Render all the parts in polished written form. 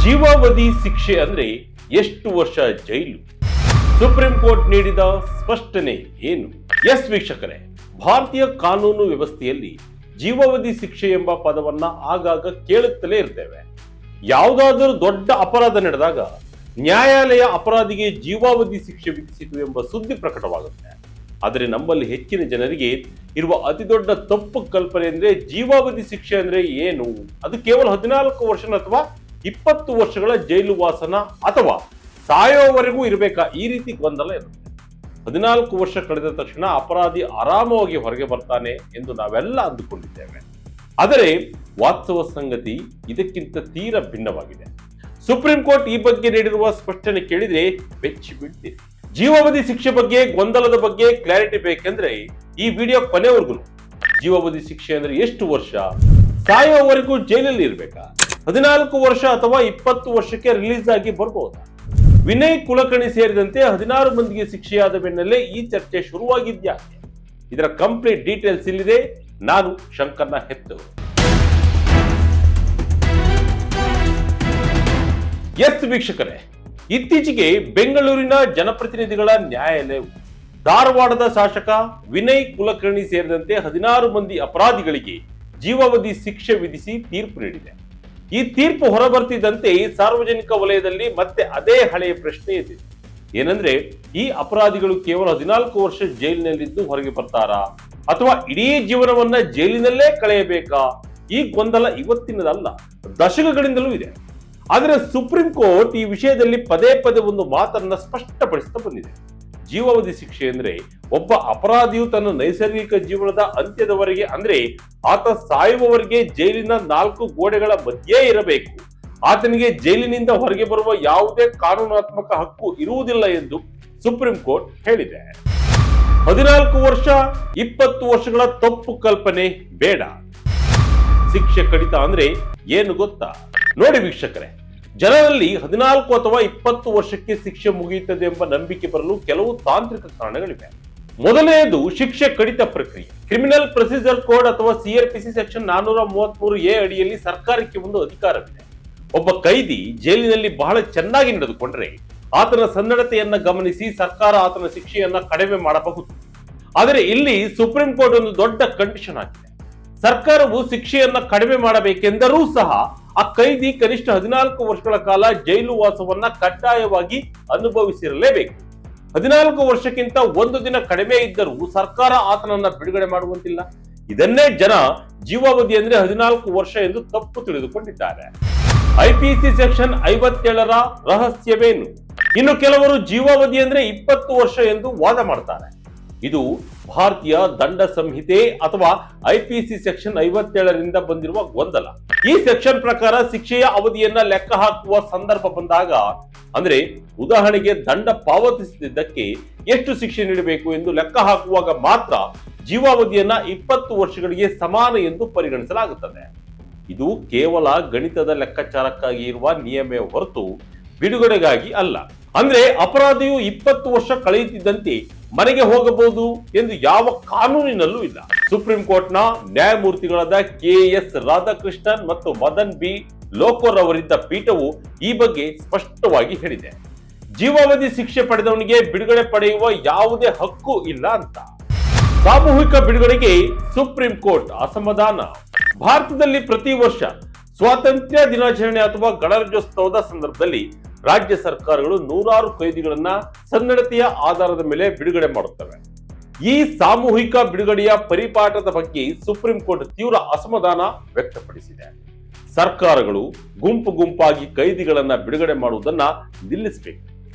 ಜೀವಾವಧಿ ಶಿಕ್ಷೆ ಅಂದ್ರೆ ಎಷ್ಟು ವರ್ಷ ಜೈಲು? ಸುಪ್ರೀಂ ಕೋರ್ಟ್ ನೀಡಿದ ಸ್ಪಷ್ಟನೆ ಏನು? ಎಸ್ ವೀಕ್ಷಕರೇ, ಭಾರತೀಯ ಕಾನೂನು ವ್ಯವಸ್ಥೆಯಲ್ಲಿ ಜೀವಾವಧಿ ಶಿಕ್ಷೆ ಎಂಬ ಪದವನ್ನ ಆಗಾಗ ಕೇಳುತ್ತಲೇ ಇರ್ತೇವೆ. ಯಾವುದಾದರೂ ದೊಡ್ಡ ಅಪರಾಧ ನಡೆದಾಗ ನ್ಯಾಯಾಲಯ ಅಪರಾಧಿಗೆ ಜೀವಾವಧಿ ಶಿಕ್ಷೆ ವಿಧಿಸಿತು ಎಂಬ ಸುದ್ದಿ ಪ್ರಕಟವಾಗುತ್ತೆ. ಆದರೆ ನಮ್ಮಲ್ಲಿ ಹೆಚ್ಚಿನ ಜನರಿಗೆ ಇರುವ ಅತಿ ದೊಡ್ಡ ತಪ್ಪು ಕಲ್ಪನೆ ಅಂದ್ರೆ ಜೀವಾವಧಿ ಶಿಕ್ಷೆ ಅಂದ್ರೆ ಏನು? ಅದು ಕೇವಲ 14 ವರ್ಷ ಅಥವಾ 20 ವರ್ಷಗಳ ಜೈಲು ವಾಸನ ಅಥವಾ ಸಾಯೋವರೆಗೂ ಇರಬೇಕಾ? ಈ ರೀತಿ ಗೊಂದಲ ಇರುತ್ತೆ. 14 ವರ್ಷ ಕಳೆದ ತಕ್ಷಣ ಅಪರಾಧಿ ಆರಾಮವಾಗಿ ಹೊರಗೆ ಬರ್ತಾನೆ ಎಂದು ನಾವೆಲ್ಲ ಅಂದುಕೊಂಡಿದ್ದೇವೆ. ಆದರೆ ವಾಸ್ತವ ಸಂಗತಿ ಇದಕ್ಕಿಂತ ತೀರ ಭಿನ್ನವಾಗಿದೆ. ಸುಪ್ರೀಂ ಕೋರ್ಟ್ ಈ ಬಗ್ಗೆ ನೀಡಿರುವ ಸ್ಪಷ್ಟನೆ ಕೇಳಿದ್ರೆ ಬೆಚ್ಚಿ ಬೀಳ್ತೀರಿ. ಜೀವಾವಧಿ ಶಿಕ್ಷೆ ಬಗ್ಗೆ ಗೊಂದಲದ ಬಗ್ಗೆ ಕ್ಲಾರಿಟಿ ಬೇಕೆಂದ್ರೆ ಈ ವಿಡಿಯೋ ಕೊನೆವರೆಗೂ. ಜೀವಾವಧಿ ಶಿಕ್ಷೆ ಅಂದ್ರೆ ಎಷ್ಟು ವರ್ಷ? ಸಾಯೋವರೆಗೂ ಜೈಲಲ್ಲಿ ಇರ್ಬೇಕಾ? 14 ವರ್ಷ ಅಥವಾ 20 ವರ್ಷಕ್ಕೆ ರಿಲೀಸ್ ಆಗಿ ಬರ್ಬಹುದಾ? ವಿನಯ್ ಕುಲಕರ್ಣಿ ಸೇರಿದಂತೆ 16 ಮಂದಿಗೆ ಶಿಕ್ಷೆಯಾದ ಬೆನ್ನಲ್ಲೇ ಈ ಚರ್ಚೆ ಶುರುವಾಗಿದ್ಯಾಕೆ? ಇದರ ಕಂಪ್ಲೀಟ್ ಡೀಟೇಲ್ಸ್ ಇಲ್ಲಿದೆ. ನಾನು ಶಂಕರ್ನ ಹೆತ್ತವರು. ಎಸ್ ವೀಕ್ಷಕರೇ, ಇತ್ತೀಚೆಗೆ ಬೆಂಗಳೂರಿನ ಜನಪ್ರತಿನಿಧಿಗಳ ನ್ಯಾಯಾಲಯವು ಧಾರವಾಡದ ಶಾಸಕ ವಿನಯ್ ಕುಲಕರ್ಣಿ ಸೇರಿದಂತೆ 16 ಮಂದಿ ಅಪರಾಧಿಗಳಿಗೆ ಜೀವಾವಧಿ ಶಿಕ್ಷೆ ವಿಧಿಸಿ ತೀರ್ಪು ನೀಡಿದೆ. ಈ ತೀರ್ಪು ಹೊರಬರ್ತಿದ್ದಂತೆ ಸಾರ್ವಜನಿಕ ವಲಯದಲ್ಲಿ ಮತ್ತೆ ಅದೇ ಹಳೆಯ ಪ್ರಶ್ನೆ ಎದ್ದಿದೆ. ಏನಂದ್ರೆ, ಈ ಅಪರಾಧಿಗಳು ಕೇವಲ 14 ವರ್ಷ ಜೈಲಿನಲ್ಲಿದ್ದು ಹೊರಗೆ ಬರ್ತಾರಾ ಅಥವಾ ಇಡೀ ಜೀವನವನ್ನ ಜೈಲಿನಲ್ಲೇ ಕಳೆಯಬೇಕಾ? ಈ ಗೊಂದಲ ಇವತ್ತಿನದಲ್ಲ, ದಶಕಗಳಿಂದಲೂ ಇದೆ. ಆದರೆ ಸುಪ್ರೀಂ ಕೋರ್ಟ್ ಈ ವಿಷಯದಲ್ಲಿ ಪದೇ ಪದೇ ಒಂದು ಮಾತನ್ನ ಸ್ಪಷ್ಟಪಡಿಸುತ್ತಾ ಬಂದಿದೆ. ಜೀವಾವಧಿ ಶಿಕ್ಷೆ ಅಂದ್ರೆ ಒಬ್ಬ ಅಪರಾಧಿಯು ತನ್ನ ನೈಸರ್ಗಿಕ ಜೀವನದ ಅಂತ್ಯದವರೆಗೆ, ಅಂದ್ರೆ ಆತ ಸಾಯುವವರೆಗೆ ಜೈಲಿನ 4 ಗೋಡೆಗಳ ಮಧ್ಯೆ ಇರಬೇಕು. ಆತನಿಗೆ ಜೈಲಿನಿಂದ ಹೊರಗೆ ಬರುವ ಯಾವುದೇ ಕಾನೂನಾತ್ಮಕ ಹಕ್ಕು ಇರುವುದಿಲ್ಲ ಎಂದು ಸುಪ್ರೀಂ ಕೋರ್ಟ್ ಹೇಳಿದೆ. 14 ವರ್ಷ 20 ವರ್ಷಗಳ ತಪ್ಪು ಕಲ್ಪನೆ ಬೇಡ. ಶಿಕ್ಷೆ ಕಡಿತ ಅಂದ್ರೆ ಏನು ಗೊತ್ತಾ? ನೋಡಿ ವೀಕ್ಷಕರೇ, ಜನರಲ್ಲಿ 14 ಅಥವಾ 20 ವರ್ಷಕ್ಕೆ ಶಿಕ್ಷೆ ಮುಗಿಯುತ್ತದೆ ಎಂಬ ನಂಬಿಕೆ ಬರಲು ಕೆಲವು ತಾಂತ್ರಿಕ ಕಾರಣಗಳಿವೆ. ಮೊದಲನೆಯದು ಶಿಕ್ಷೆ ಕಡಿತ ಪ್ರಕ್ರಿಯೆ. ಕ್ರಿಮಿನಲ್ ಪ್ರೊಸೀಜರ್ ಕೋಡ್ ಅಥವಾ ಸಿಆರ್ಪಿಸಿ ಸೆಕ್ಷನ್ 433A ಅಡಿಯಲ್ಲಿ ಸರ್ಕಾರಕ್ಕೆ ಒಂದು ಅಧಿಕಾರವಿದೆ. ಒಬ್ಬ ಕೈದಿ ಜೈಲಿನಲ್ಲಿ ಬಹಳ ಚೆನ್ನಾಗಿ ನಡೆದುಕೊಂಡ್ರೆ ಆತನ ಸನ್ನಡತೆಯನ್ನ ಗಮನಿಸಿ ಸರ್ಕಾರ ಆತನ ಶಿಕ್ಷೆಯನ್ನ ಕಡಿಮೆ ಮಾಡಬಹುದು. ಆದರೆ ಇಲ್ಲಿ ಸುಪ್ರೀಂ ಕೋರ್ಟ್ ಒಂದು ದೊಡ್ಡ ಕಂಡೀಷನ್ ಹಾಕಿದೆ. ಸರ್ಕಾರವು ಶಿಕ್ಷೆಯನ್ನ ಕಡಿಮೆ ಮಾಡಬೇಕೆಂದರೂ ಸಹ ಆ ಕೈದಿ ಕನಿಷ್ಠ 14 ವರ್ಷಗಳ ಕಾಲ ಜೈಲು ವಾಸವನ್ನ ಕಡ್ಡಾಯವಾಗಿ ಅನುಭವಿಸಿರಲೇಬೇಕು. 14 ವರ್ಷಕ್ಕಿಂತ ಒಂದು ದಿನ ಕಡಿಮೆ ಇದ್ದರೂ ಸರ್ಕಾರ ಆತನನ್ನ ಬಿಡುಗಡೆ ಮಾಡುವಂತಿಲ್ಲ. ಇದನ್ನೇ ಜನ ಜೀವಾವಧಿ ಅಂದ್ರೆ 14 ವರ್ಷ ಎಂದು ತಪ್ಪು ತಿಳಿದುಕೊಂಡಿದ್ದಾರೆ. IPC section 57ರ ರಹಸ್ಯವೇನು? ಇನ್ನು ಕೆಲವರು ಜೀವಾವಧಿ ಅಂದ್ರೆ 20 ವರ್ಷ ಎಂದು ವಾದ ಮಾಡ್ತಾರೆ. ಇದು ಭಾರತೀಯ ದಂಡ ಸಂಹಿತೆ ಅಥವಾ ಐಪಿಸಿ ಸೆಕ್ಷನ್ 57ರಿಂದ ಬಂದಿರುವ ಗೊಂದಲ. ಈ ಸೆಕ್ಷನ್ ಪ್ರಕಾರ ಶಿಕ್ಷೆಯ ಅವಧಿಯನ್ನ ಲೆಕ್ಕ ಹಾಕುವ ಸಂದರ್ಭ ಬಂದಾಗ, ಅಂದ್ರೆ ಉದಾಹರಣೆಗೆ ದಂಡ ಪಾವತಿಸಿದ್ದಕ್ಕೆ ಎಷ್ಟು ಶಿಕ್ಷೆ ನೀಡಬೇಕು ಎಂದು ಲೆಕ್ಕ ಹಾಕುವಾಗ ಮಾತ್ರ ಜೀವಾವಧಿಯನ್ನ 20 ವರ್ಷಗಳಿಗೆ ಸಮಾನ ಎಂದು ಪರಿಗಣಿಸಲಾಗುತ್ತದೆ. ಇದು ಕೇವಲ ಗಣಿತದ ಲೆಕ್ಕಾಚಾರಕ್ಕಾಗಿ ಇರುವ ನಿಯಮ ಹೊರತು ಬಿಡುಗಡೆಗಾಗಿ ಅಲ್ಲ. ಅಂದ್ರೆ ಅಪರಾಧಿಯು 20 ವರ್ಷ ಕಳೆಯುತ್ತಿದ್ದಂತೆ ಮನೆಗೆ ಹೋಗಬಹುದು ಎಂದು ಯಾವ ಕಾನೂನಿನಲ್ಲೂ ಇಲ್ಲ. ಸುಪ್ರೀಂ ಕೋರ್ಟ್ನ ನ್ಯಾಯಮೂರ್ತಿಗಳಾದ KS ರಾಧಾಕೃಷ್ಣನ್ ಮತ್ತು ಮದನ್ ಬಿ ಲೋಕೂರ್ ಅವರಿದ್ದ ಪೀಠವು ಈ ಬಗ್ಗೆ ಸ್ಪಷ್ಟವಾಗಿ ಹೇಳಿದೆ. ಜೀವಾವಧಿ ಶಿಕ್ಷೆ ಪಡೆದವನಿಗೆ ಬಿಡುಗಡೆ ಪಡೆಯುವ ಯಾವುದೇ ಹಕ್ಕು ಇಲ್ಲ ಅಂತ. ಸಾಮೂಹಿಕ ಬಿಡುಗಡೆಗೆ ಸುಪ್ರೀಂ ಕೋರ್ಟ್ ಅಸಮಾಧಾನ. ಭಾರತದಲ್ಲಿ ಪ್ರತಿ ವರ್ಷ ಸ್ವಾತಂತ್ರ್ಯ ದಿನಾಚರಣೆ ಅಥವಾ ಗಣರಾಜ್ಯೋತ್ಸವದ ಸಂದರ್ಭದಲ್ಲಿ ರಾಜ್ಯ ಸರ್ಕಾರಗಳು 100 ಕೈದಿಗಳನ್ನ ಸನ್ನಡತೆಯ ಆಧಾರದ ಮೇಲೆ ಬಿಡುಗಡೆ ಮಾಡುತ್ತವೆ. ಈ ಸಾಮೂಹಿಕ ಬಿಡುಗಡೆಯ ಪರಿಪಾಠದ ಬಗ್ಗೆ ಸುಪ್ರೀಂ ಕೋರ್ಟ್ ತೀವ್ರ ಅಸಮಾಧಾನ ವ್ಯಕ್ತಪಡಿಸಿದೆ. ಸರ್ಕಾರಗಳು ಗುಂಪು ಗುಂಪಾಗಿ ಕೈದಿಗಳನ್ನ ಬಿಡುಗಡೆ ಮಾಡುವುದನ್ನ ನಿಲ್ಲಿಸಬೇಕು.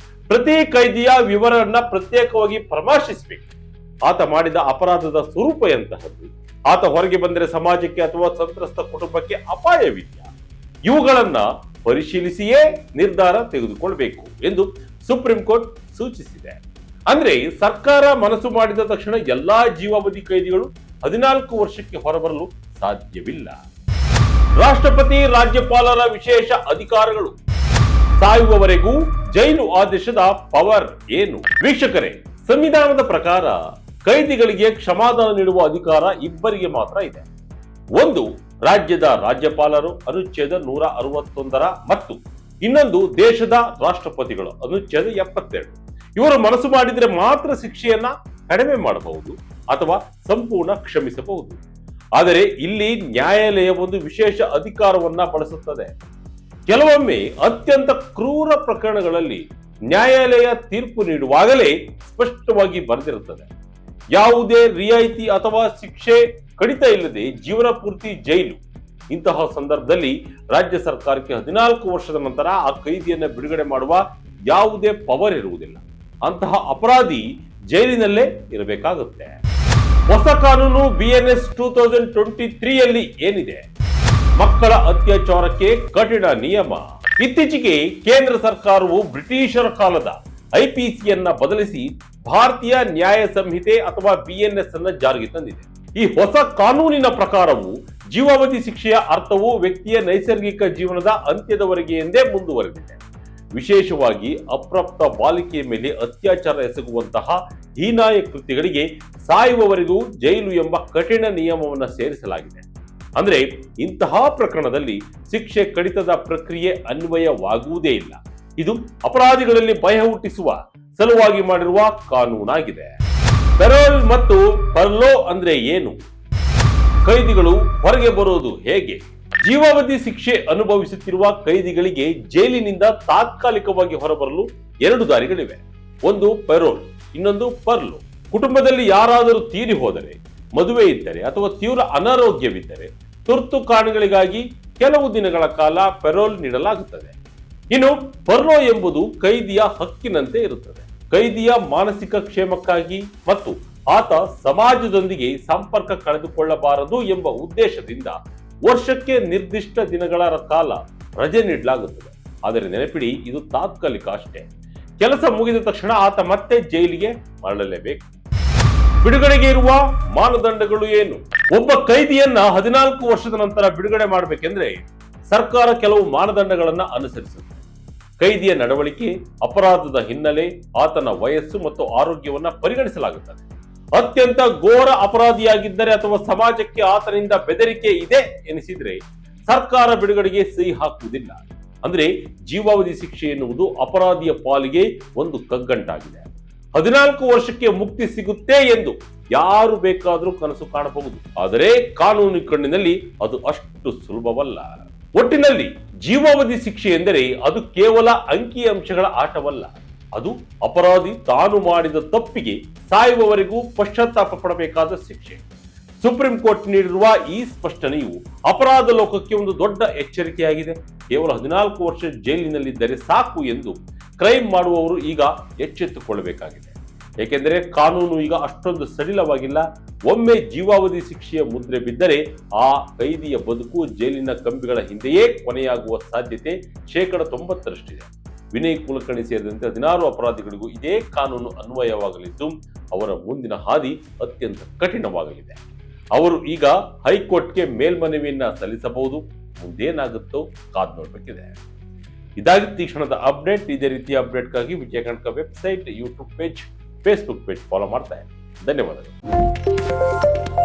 ಪ್ರತಿ ಕೈದಿಯ ವಿವರವನ್ನ ಪ್ರತ್ಯೇಕವಾಗಿ ಪರಾಮರ್ಶಿಸಬೇಕು. ಆತ ಮಾಡಿದ ಅಪರಾಧದ ಸ್ವರೂಪ ಎಂತಹದ್ದು, ಆತ ಹೊರಗೆ ಬಂದರೆ ಸಮಾಜಕ್ಕೆ ಅಥವಾ ಸಂತ್ರಸ್ತ ಕುಟುಂಬಕ್ಕೆ ಅಪಾಯವಿದೆಯಾ, ಇವುಗಳನ್ನ ಪರಿಶೀಲಿಸಿಯೇ ನಿರ್ಧಾರ ತೆಗೆದುಕೊಳ್ಳಬೇಕು ಎಂದು ಸುಪ್ರೀಂ ಕೋರ್ಟ್ ಸೂಚಿಸಿದೆ. ಅಂದ್ರೆ ಸರ್ಕಾರ ಮನಸ್ಸು ಮಾಡಿದ ತಕ್ಷಣ ಎಲ್ಲಾ ಜೀವಾವಧಿ ಕೈದಿಗಳು 14 ವರ್ಷಕ್ಕೆ ಹೊರಬರಲು ಸಾಧ್ಯವಿಲ್ಲ. ರಾಷ್ಟ್ರಪತಿ ರಾಜ್ಯಪಾಲರ ವಿಶೇಷ ಅಧಿಕಾರಗಳು. ಸಾಯುವವರೆಗೂ ಜೈಲು ಆದೇಶದ ಪವರ್ ಏನು? ವೀಕ್ಷಕರೇ, ಸಂವಿಧಾನದ ಪ್ರಕಾರ ಕೈದಿಗಳಿಗೆ ಕ್ಷಮಾದಾನ ನೀಡುವ ಅಧಿಕಾರ ಇಬ್ಬರಿಗೆ ಮಾತ್ರ ಇದೆ. ಒಂದು, ರಾಜ್ಯದ ರಾಜ್ಯಪಾಲರು ಅನುಚ್ಛೇದ 161 ಮತ್ತು ಇನ್ನೊಂದು ದೇಶದ ರಾಷ್ಟ್ರಪತಿಗಳು, ಅನುಚ್ಛೇದ 72. ಇವರು ಮನಸ್ಸು ಮಾಡಿದ್ರೆ ಮಾತ್ರ ಶಿಕ್ಷೆಯನ್ನ ಕಡಿಮೆ ಮಾಡಬಹುದು ಅಥವಾ ಸಂಪೂರ್ಣ ಕ್ಷಮಿಸಬಹುದು. ಆದರೆ ಇಲ್ಲಿ ನ್ಯಾಯಾಲಯ ಒಂದು ವಿಶೇಷ ಅಧಿಕಾರವನ್ನ ಬಳಸುತ್ತದೆ. ಕೆಲವೊಮ್ಮೆ ಅತ್ಯಂತ ಕ್ರೂರ ಪ್ರಕರಣಗಳಲ್ಲಿ ನ್ಯಾಯಾಲಯ ತೀರ್ಪು ನೀಡುವಾಗಲೇ ಸ್ಪಷ್ಟವಾಗಿ ಬರೆದಿರುತ್ತದೆ, ಯಾವುದೇ ರಿಯಾಯಿತಿ ಅಥವಾ ಶಿಕ್ಷೆ ಕಡಿತ ಇಲ್ಲದೆ ಜೀವನ ಪೂರ್ತಿ ಜೈಲು. ಇಂತಹ ಸಂದರ್ಭದಲ್ಲಿ ರಾಜ್ಯ ಸರ್ಕಾರಕ್ಕೆ 14 ವರ್ಷದ ನಂತರ ಆ ಕೈದಿಯನ್ನ ಬಿಡುಗಡೆ ಮಾಡುವ ಯಾವುದೇ ಪವರ್ ಇರುವುದಿಲ್ಲ. ಅಂತಹ ಅಪರಾಧಿ ಜೈಲಿನಲ್ಲೇ ಇರಬೇಕಾಗುತ್ತೆ. ಹೊಸ ಕಾನೂನು BNS 2023ಯಲ್ಲಿ ಏನಿದೆ? ಮಕ್ಕಳ ಅತ್ಯಾಚಾರಕ್ಕೆ ಕಠಿಣ ನಿಯಮ. ಇತ್ತೀಚೆಗೆ ಕೇಂದ್ರ ಸರ್ಕಾರವು ಬ್ರಿಟಿಷರ ಕಾಲದ IPCಯನ್ನ ಬದಲಿಸಿ ಭಾರತೀಯ ನ್ಯಾಯ ಸಂಹಿತೆ ಅಥವಾ BNS ಅನ್ನ ಜಾರಿಗೆ ತಂದಿದೆ. ಈ ಹೊಸ ಕಾನೂನಿನ ಪ್ರಕಾರವು ಜೀವಾವಧಿ ಶಿಕ್ಷೆಯ ಅರ್ಥವು ವ್ಯಕ್ತಿಯ ನೈಸರ್ಗಿಕ ಜೀವನದ ಅಂತ್ಯದವರೆಗೆ ಎಂದೇ ಮುಂದುವರೆದಿದೆ. ವಿಶೇಷವಾಗಿ ಅಪ್ರಾಪ್ತ ಬಾಲಿಕೆಯ ಮೇಲೆ ಅತ್ಯಾಚಾರ ಎಸಗುವಂತಹ ಹೀನಾಯ ಕೃತ್ಯಗಳಿಗೆ ಸಾಯುವವರೆಗೂ ಜೈಲು ಎಂಬ ಕಠಿಣ ನಿಯಮವನ್ನು ಸೇರಿಸಲಾಗಿದೆ. ಅಂದ್ರೆ ಇಂತಹ ಪ್ರಕರಣದಲ್ಲಿ ಶಿಕ್ಷೆ ಕಡಿತದ ಪ್ರಕ್ರಿಯೆ ಅನ್ವಯವಾಗುವುದೇ ಇಲ್ಲ. ಇದು ಅಪರಾಧಿಗಳಲ್ಲಿ ಭಯ ಹುಟ್ಟಿಸುವ ಸಲುವಾಗಿ ಮಾಡಿರುವ ಕಾನೂನಾಗಿದೆ. ಪೆರೋಲ್ ಮತ್ತು ಪರ್ಲೋ ಅಂದ್ರೆ ಏನು? ಕೈದಿಗಳು ಹೊರಗೆ ಬರೋದು ಹೇಗೆ? ಜೀವಾವಧಿ ಶಿಕ್ಷೆ ಅನುಭವಿಸುತ್ತಿರುವ ಕೈದಿಗಳಿಗೆ ಜೈಲಿನಿಂದ ತಾತ್ಕಾಲಿಕವಾಗಿ ಹೊರಬರಲು 2 ದಾರಿಗಳಿವೆ. ಒಂದು ಪೆರೋಲ್, ಇನ್ನೊಂದು ಪರ್ಲೋ. ಕುಟುಂಬದಲ್ಲಿ ಯಾರಾದರೂ ತೀರಿ ಹೋದರೆ, ಮದುವೆ ಇದ್ದರೆ ಅಥವಾ ತೀವ್ರ ಅನಾರೋಗ್ಯವಿದ್ದರೆ ತುರ್ತು ಕಾರಣಗಳಿಗಾಗಿ ಕೆಲವು ದಿನಗಳ ಕಾಲ ಪೆರೋಲ್ ನೀಡಲಾಗುತ್ತದೆ. ಇನ್ನು ಪರ್ಲೋ ಎಂಬುದು ಕೈದಿಯ ಹಕ್ಕಿನಂತೆ ಇರುತ್ತದೆ. ಕೈದಿಯ ಮಾನಸಿಕ ಕ್ಷೇಮಕ್ಕಾಗಿ ಮತ್ತು ಆತ ಸಮಾಜದೊಂದಿಗೆ ಸಂಪರ್ಕ ಕಳೆದುಕೊಳ್ಳಬಾರದು ಎಂಬ ಉದ್ದೇಶದಿಂದ ವರ್ಷಕ್ಕೆ ನಿರ್ದಿಷ್ಟ ದಿನಗಳ ಕಾಲ ರಜೆ ನೀಡಲಾಗುತ್ತದೆ. ಆದರೆ ನೆನಪಿಡಿ, ಇದು ತಾತ್ಕಾಲಿಕ ಅಷ್ಟೇ. ಕೆಲಸ ಮುಗಿದ ತಕ್ಷಣ ಆತ ಮತ್ತೆ ಜೈಲಿಗೆ ಮರಳಲೇಬೇಕು. ಬಿಡುಗಡೆಗೆ ಇರುವ ಮಾನದಂಡಗಳು ಏನು? ಒಬ್ಬ ಕೈದಿಯನ್ನ 14 ವರ್ಷದ ನಂತರ ಬಿಡುಗಡೆ ಮಾಡಬೇಕೆಂದ್ರೆ ಸರ್ಕಾರ ಕೆಲವು ಮಾನದಂಡಗಳನ್ನ ಅನುಸರಿಸುತ್ತೆ. ಕೈದಿಯ ನಡವಳಿಕೆ, ಅಪರಾಧದ ಹಿನ್ನೆಲೆ, ಆತನ ವಯಸ್ಸು ಮತ್ತು ಆರೋಗ್ಯವನ್ನ ಪರಿಗಣಿಸಲಾಗುತ್ತದೆ. ಅತ್ಯಂತ ಘೋರ ಅಪರಾಧಿಯಾಗಿದ್ದರೆ ಅಥವಾ ಸಮಾಜಕ್ಕೆ ಆತನಿಂದ ಬೆದರಿಕೆ ಇದೆ ಎನಿಸಿದ್ರೆ ಸರ್ಕಾರ ಬಿಡುಗಡೆಗೆ ಸಹಿ ಹಾಕುವುದಿಲ್ಲ. ಅಂದ್ರೆ ಜೀವಾವಧಿ ಶಿಕ್ಷೆ ಎನ್ನುವುದು ಅಪರಾಧಿಯ ಪಾಲಿಗೆ ಒಂದು ಕಗ್ಗಂಟಾಗಿದೆ. 14 ವರ್ಷಕ್ಕೆ ಮುಕ್ತಿ ಸಿಗುತ್ತೆ ಎಂದು ಯಾರು ಬೇಕಾದರೂ ಕನಸು ಕಾಣಬಹುದು. ಆದರೆ ಕಾನೂನು ಕಣ್ಣಿನಲ್ಲಿ ಅದು ಅಷ್ಟು ಸುಲಭವಲ್ಲ. ಒಟ್ಟಿನಲ್ಲಿ ಜೀವಾವಧಿ ಶಿಕ್ಷೆ ಎಂದರೆ ಅದು ಕೇವಲ ಅಂಕಿಅಂಶಗಳ ಆಟವಲ್ಲ. ಅದು ಅಪರಾಧಿ ತಾನು ಮಾಡಿದ ತಪ್ಪಿಗೆ ಸಾಯುವವರೆಗೂ ಪಶ್ಚಾತ್ತಾಪ ಪಡಬೇಕಾದ ಶಿಕ್ಷೆ. ಸುಪ್ರೀಂ ಕೋರ್ಟ್ ನೀಡಿರುವ ಈ ಸ್ಪಷ್ಟನೆಯು ಅಪರಾಧ ಲೋಕಕ್ಕೆ ಒಂದು ದೊಡ್ಡ ಎಚ್ಚರಿಕೆಯಾಗಿದೆ. ಕೇವಲ 14 ವರ್ಷ ಜೈಲಿನಲ್ಲಿದ್ದರೆ ಸಾಕು ಎಂದು ಕ್ರೈಮ್ ಮಾಡುವವರು ಈಗ ಎಚ್ಚೆತ್ತುಕೊಳ್ಳಬೇಕಾಗಿದೆ. ಏಕೆಂದರೆ ಕಾನೂನು ಈಗ ಅಷ್ಟೊಂದು ಸಡಿಲವಾಗಿಲ್ಲ. ಒಮ್ಮೆ ಜೀವಾವಧಿ ಶಿಕ್ಷೆಯ ಮುದ್ರೆ ಬಿದ್ದರೆ ಆ ಕೈದಿಯ ಬದುಕು ಜೈಲಿನ ಕಂಬಿಗಳ ಹಿಂದೆಯೇ ಕೊನೆಯಾಗುವ ಸಾಧ್ಯತೆ 90%ರಷ್ಟಿದೆ. ವಿನಯ್ ಕುಲಕರ್ಣಿ ಸೇರಿದಂತೆ 16 ಅಪರಾಧಿಗಳಿಗೂ ಇದೇ ಕಾನೂನು ಅನ್ವಯವಾಗಲಿದ್ದು ಅವರ ಮುಂದಿನ ಹಾದಿ ಅತ್ಯಂತ ಕಠಿಣವಾಗಲಿದೆ. ಅವರು ಈಗ ಹೈಕೋರ್ಟ್ಗೆ ಮೇಲ್ಮನವಿಯನ್ನ ಸಲ್ಲಿಸಬಹುದು. ಮುಂದೇನಾಗುತ್ತೋ ಕಾದ್ ನೋಡ್ಬೇಕಿದೆ. ಇದಾಗಿತ್ತು ಈ ಕ್ಷಣದ ಅಪ್ಡೇಟ್. ಇದೇ ರೀತಿಯ ಅಪ್ಡೇಟ್ಗಾಗಿ Vijaya Kanaka website, YouTube page, Facebook page follow ಮಾಡ್ತಾ ಇರಿ. ಧನ್ಯವಾದಗಳು.